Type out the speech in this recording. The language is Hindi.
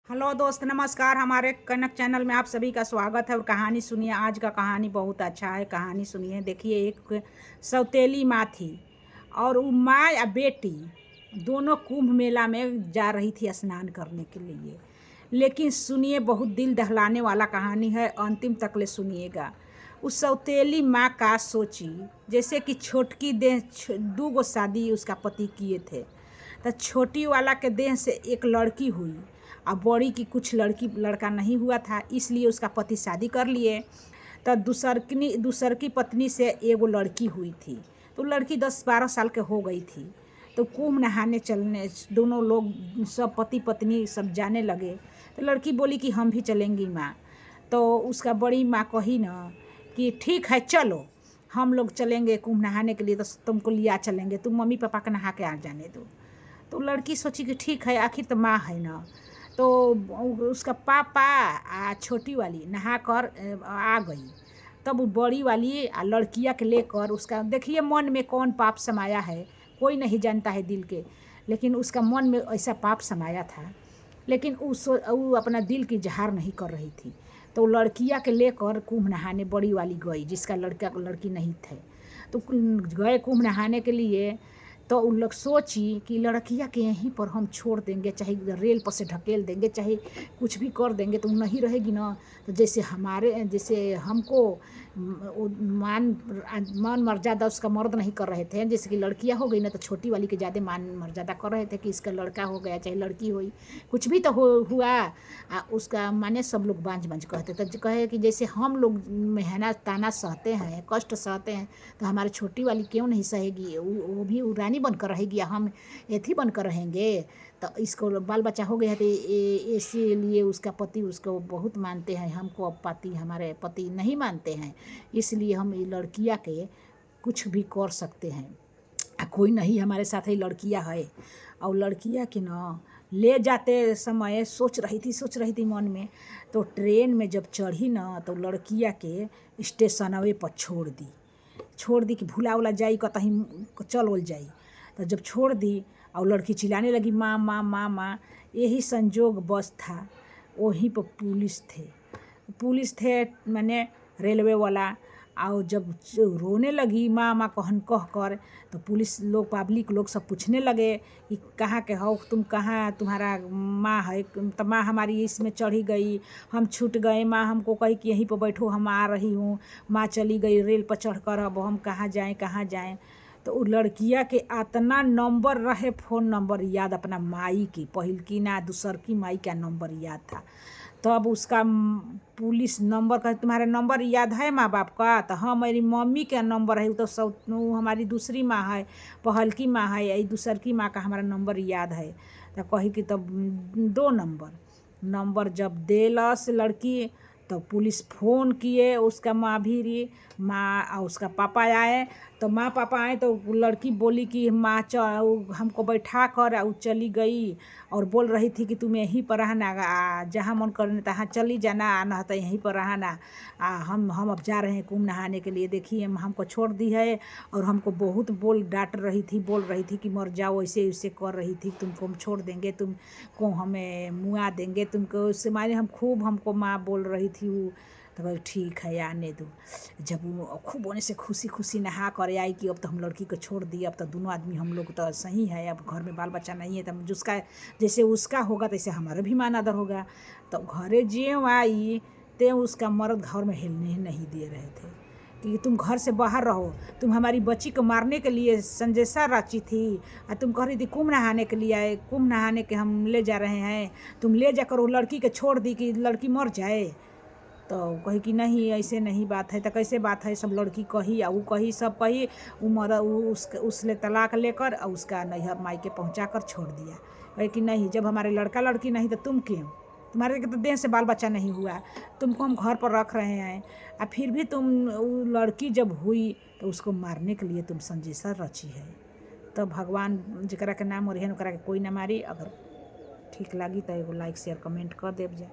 हेलो दोस्त, नमस्कार। हमारे कनक चैनल में आप सभी का स्वागत है। और कहानी सुनिए। आज का कहानी बहुत अच्छा है। कहानी सुनिए। देखिए, एक सौतेली माँ थी और वो माँ या बेटी दोनों कुंभ मेला में जा रही थी स्नान करने के लिए। लेकिन सुनिए, बहुत दिल दहलाने वाला कहानी है, अंतिम तक ले सुनिएगा। उस सौतेली माँ का सोची, जैसे कि छोटकी देह 2 शादी उसका पति किए थे, तो छोटी वाला के देह से एक लड़की हुई और बड़ी की कुछ लड़का नहीं हुआ था, इसलिए उसका पति शादी कर लिए। तो दूसर की पत्नी से एगो लड़की हुई थी। तो लड़की 10-12 साल के हो गई थी। तो कुंभ नहाने चलने दोनों लोग सब पति पत्नी सब जाने लगे। तो लड़की बोली कि हम भी चलेंगी माँ। तो उसका बड़ी माँ कही ना कि ठीक है, चलो हम लोग चलेंगे कुंभ नहाने के लिए, तो तुमको लिया चलेंगे, तुम मम्मी पापा का नहा के आ जाने दो। तो लड़की सोची कि ठीक है, आखिर तो माँ है ना। तो उसका पापा छोटी वाली नहा कर आ गई। तब बड़ी वाली लड़किया के लेकर, उसका देखिए मन में कौन पाप समाया है, कोई नहीं जानता है दिल के, लेकिन उसका मन में ऐसा पाप समाया था। लेकिन वो अपना दिल की इजहार नहीं कर रही थी। तो लड़किया के लेकर कुंभ नहाने बड़ी वाली गई, जिसका लड़की नहीं थे। तो गए कुंभ नहाने के लिए। तो उन लोग सोची कि लड़किया के यहीं पर हम छोड़ देंगे, चाहे रेल पर से ढकेल देंगे, चाहे कुछ भी कर देंगे, तो वो नहीं रहेगी ना। तो जैसे हमको मान मर्यादा उसका मर्द नहीं कर रहे थे, जैसे कि लड़कियां हो गई ना, तो छोटी वाली के ज़्यादा मान मर्यादा कर रहे थे कि इसका लड़का हो गया चाहे लड़की हुई, कुछ भी तो हुआ। उसका माने सब लोग बांझ बांझ कहते, तो कहे कि जैसे हम लोग मेहनत ताना सहते हैं, कष्ट सहते हैं, तो हमारी छोटी वाली क्यों नहीं सहेगी, वो भी रानी बनकर रहेगी, हम एथी बनकर रहेंगे। तो इसको बाल बच्चा हो गया है, तो इसीलिए उसका पति उसको बहुत मानते हैं, हमको अब पति हमारे पति नहीं मानते हैं, इसलिए हम ये लड़कियाँ के कुछ भी कर सकते हैं। कोई नहीं, हमारे साथ ही लड़कियाँ है। और लड़कियाँ के न ले जाते समय सोच रही थी मन में। तो ट्रेन में जब चढ़ी न, तो लड़कियाँ के स्टेशनवे पर छोड़ दी कि भूला उला जाई, कतहीं चल उल जाई। तो जब छोड़ दी और लड़की चिल्लाने लगी माँ माँ माँ माँ, यही संजोग बस था। वहीं पर पुलिस थे माने रेलवे वाला। और जब रोने लगी माँ माँ कह कर, तो पुलिस लोग पब्लिक लोग सब पूछने लगे कि कहाँ के हो तुम, कहाँ तुम्हारा माँ है। तो माँ हमारी इसमें चढ़ी गई, हम छूट गए, माँ हमको कही कि यहीं पर बैठो, हम आ रही हूँ। माँ चली गई रेल पर चढ़ कर, अब हम कहाँ जाएं। तो वो लड़किया के इतना नंबर रहे, फ़ोन नंबर याद अपना माई की, पहिल की ना दूसर की माई का नंबर याद था। तब उसका पुलिस नंबर कहे तुम्हारा नंबर याद है माँ बाप का। तो हाँ, मेरी मम्मी का नंबर है, वो हमारी दूसरी माँ है, पहल की माँ है, यही दूसर की माँ का हमारा नंबर याद है। तो कही कि तब 2 नंबर जब देलस लड़की, तो पुलिस फ़ोन किए उसका माँ भी रही, माँ और उसका पापा आए। तो माँ पापा आए तो लड़की बोली कि माँ हमको बैठा कर और चली गई, और बोल रही थी कि तुम यहीं पर रहना, जहाँ मन करने तहाँ चली जाना, न तो यहीं पर रहना। हम अब जा रहे हैं कुंभ नहाने के लिए, देखिए हमको छोड़ दी है। और हमको बहुत बोल रही थी कि मर जाओ, ऐसे ऐसे कर रही थी, तुमको हम छोड़ देंगे, तुमको हमें मुआ देंगे तुमको, उससे मारे हमको माँ बोल रही थी वो। तो बोले ठीक है, आने दो। जब वो खूब होने से खुशी नहा कर आई कि अब तो हम लड़की को छोड़ दिए, अब तो दोनों आदमी हम लोग तो सही है, अब घर में बाल बच्चा नहीं है, तो जिसका जैसे उसका होगा तैसे हमारा भी मान आदर होगा। तो घरे ज्यों आई ते उसका मर्द घर में हिलने नहीं दे रहे थे कि तुम घर से बाहर रहो, तुम हमारी बच्ची को मारने के लिए संदेशा रची थी, और तुम कह रही थी कुंभ नहाने के लिए आए, कुंभ नहाने के हम ले जा रहे हैं, तुम ले जाकर वो लड़की के छोड़ दी कि लड़की मर जाए। तो कही कि नहीं, ऐसे नहीं बात है। तो कैसे बात है, सब लड़की कही और वो कही, सब कही। उसने तलाक लेकर और उसका नैहर माई के पहुँचा कर छोड़ दिया। कहे कि नहीं, जब हमारे लड़का लड़की नहीं तो तुम क्यों, तुम्हारे तो देह से बाल बच्चा नहीं हुआ, तुमको हम घर पर रख रहे हैं, और फिर भी तुम वो लड़की जब हुई तो उसको मारने के लिए तुम संजीसा रची है। तो भगवान जरा के नाम और कोई ना मारी। अगर ठीक लगी तो एगो लाइक शेयर कमेंट कर देव जा।